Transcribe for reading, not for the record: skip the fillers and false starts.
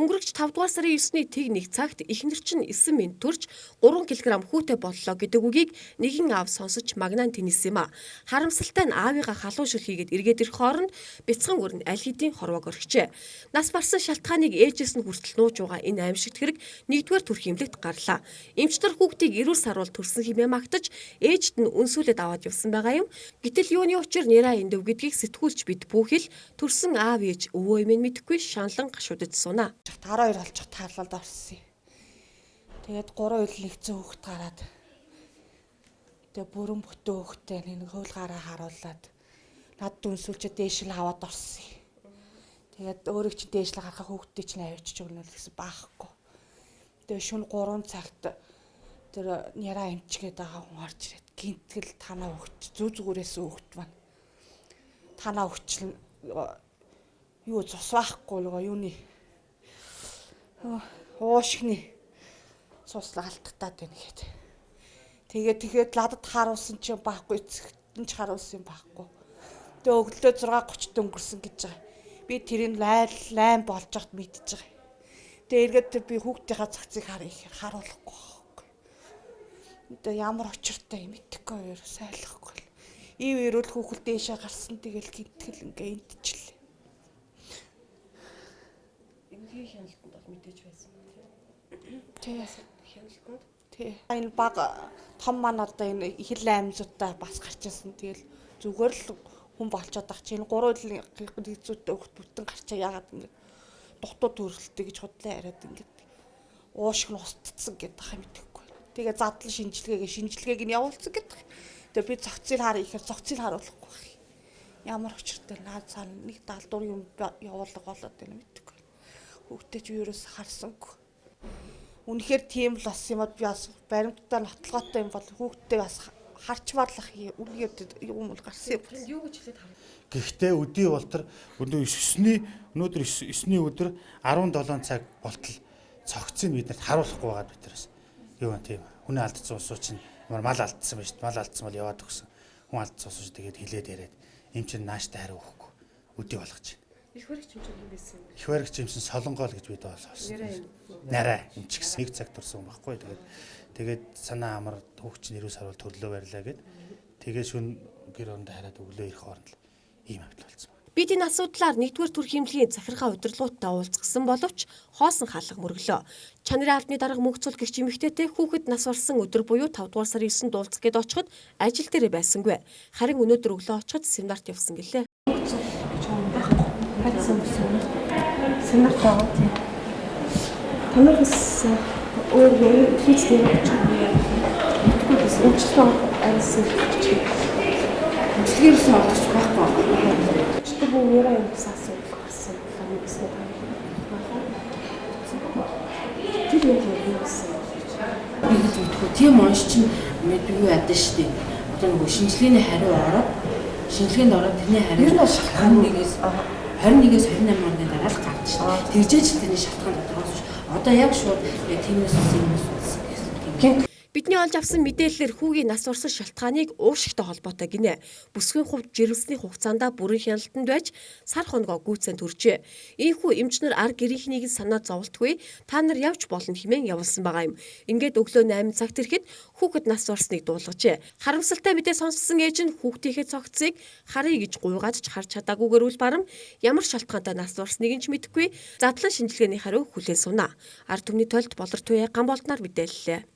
Өнгөрөгч 5 дугаар сарын 9-ний тэг 1 цагт эхнэр чинь 9 минут төрж 3 кг хүүтэй боллоо гэдэг үгийг нэгэн аав сонсож магнаан тэнэлсэн юм а. Харамсалтай нь аавыгаа халуун шил хийгээд эргээд ирэх хооронд бяцхан өрн аль хэдийн хорвоог орхижээ. Нас барсан шалтгааныг ээжээс нь хүртэл нууж байгаа энэ аимшигт хэрэг 1-р төрх эмнэлэгт гарлаа. Эмчнэр хүүхдийг эрүүл саруул төрсөн хэмээн магтаж ээжд нь үнсүүлээд аваад явсан байгаа юм. Гэтэл юуны учир нэраа эндв гэдгийг сэтгүүлч бид бүхэл төрсэн аав ээж өвөө эмээ мэдэхгүй шаналн гашуудад сунаа. 12 олж таарлалд орсон. Тэгээд 3 үйл нэгцэн хүүхэд гараад тэгээд бүрэн бүтэн хүүхдээ нэг хөвлгаараа харуулад над дүнсүүлчээ дээш л аваад орсон. Тэгээд өөрөө чи дээш л гарахаа хүүхдээ чинь авчиж өгнө гэсэн баахгүй. Тэгээд шөнө 3 цагт тэр няраа эмчгээд байгаа хүн орж ирээд гинтгэл танаа өгч зүгээрээс хүүхэд байна. Танаа өгчлэн юу цус байхгүй нөгөө юуны уушгины цус алдтаад байна гэхэд. Тэгээд ладад харуулсан чинь байхгүй эцэгтэн ч харуулсан байхгүй. Тэгээ өглөө 6:30-д өнгөрсөн гэж байгаа. Би тэрийг лайн болж байгаад мэдчихэж байгаа. Тэгээ эргээд тэр би хүүхдийнхаа цогцыг харуулахгүй байхгүй. Тэгээ ямар очиртай юм итгэхгүй юу сайлахгүй. Ив ирүүл хүүхэл дээшээ гарсан тэгэл гинтгэл ингээ интчлээ. Эмнэлгийн хяналтанд бол мэдээж байсан тийм. Хяналтанд. Тий. Энэ баг том маань одоо энэ хил аймзуудаа бас гарч ирсэн. Тэгэл зүгээр л хүн болчиход байгаа чинь 3 үеийн нэгзүүдтэй өгт бүтэн гарчаа яагаад ингэ дутуу төрөлттэй гэж худлаа яриад ингэ уушг нь устцсан гэдэг юм мэдэхгүй. Тэгээ задлан шинжилгээг нь явуулсан гэдэг. Тэгээ би зохицыг харуулахгүй байх. Ямар учиртай наад цаана нэг даалдуур юм явуулга болоод байна мэдэхгүй. Хүүхдээ ч вирус харсангүй. Үнэхээр тийм л бас юм би бас баримттай нотлоготой юм бол хүүхдээ бас харч барлах үнэхээр юм бол гарсан юм. Юу гэж хэлээд харав. Гэхдээ өдий болтор өнөөдөр 9-ний өдөр 17 цаг болтол цогцыг биднэрт харуулахгүй байгаад битерээс. Юу вэ тийм. Хүний алдсан усуу чинь мал алдсан байж мал алдсан бол яваад өгсөн. Хүн алдсан усуу тэгээд хилээд яриад эм чинь нааштай хариу өгөхгүй. Өдий болгож байна. Их баригч юм чинь байсан юм. Их баригч юмсан солонгоол гэж бид болсон. Нарай юм ч гэсэн 1 цаг турсан байхгүй. Тэгээд санаа амар хүүхч нэрүү сарвал төрлөө барьлаа гэд. Тэгээд шүн гэр оронд хараад өглөө ирэх хооронд л ийм явдал болсон. Бид энэ асуудлаар 1-р төрх эмнэлгийн захиргаа удирдлагуудтай уулзсан боловч хоосон хаалга мөргөлөө. Чанарын албаны дарга мөнхцүүлэгч эмэгтэйтэй хүүхэд нас барсан өдөр буюу 5 дугаар сарын 9-нд уулзах гээд очиход ажил дээр байсангүй. Харин өнөөдөр өглөө очиход семинарт явсан гэлээ. Семинарт байгаа тийм. Танаас өөр хийцтэй мэдгүй бас уучлаа айсан гэж. Эмчилгээс олж байхгүй. Чи бүр нэрээ юм асуух гарсан юм гэсэн байна. Тэр юу гэсэн. Би гэж бодох. Тийм онш чинь мэдгүй ядсан шүү дээ. Одоо нөгөө шинжилгээний хариу ороод тэрний хариу ер нь шалтгаан 21-ээс 28 оны дараа л гарч шүү. Тэгжээч тэрний шалтгаан тодорхойлж одоо яг шууд тиймээс юм гэсэн. Бидний олж авсан мэдээлэлээр хүүгийн нас барсан шалтгааныг уушигтай холбоотой гинэ. Бүсгийн хувьд жирэмсний хугацаанд бүрэн хяналтанд байж сар хоногоо гүйцэн төржээ. Ийхүү эмчнэр ар гэрийнхнийг санаа зовлтгүй та нар явж болно хэмээн явуулсан байгаа юм. Ингээд өглөө 8 цагт ирэхэд хүүхэд нас барсныг дуулгажээ. Харамсалтай мэдээ сонссон ээж нь хүүхдийнхээ цогцыг харъя гэж гуйгаад ч харж чадаагүйгээр үл барам ямар шалтгаантай нас барсныг нь ч мэдэхгүй задлан шинжилгээний хариу хүлээн сунаа. Ард түмний тойлд болор туяа ган болтноор мэдээллээ.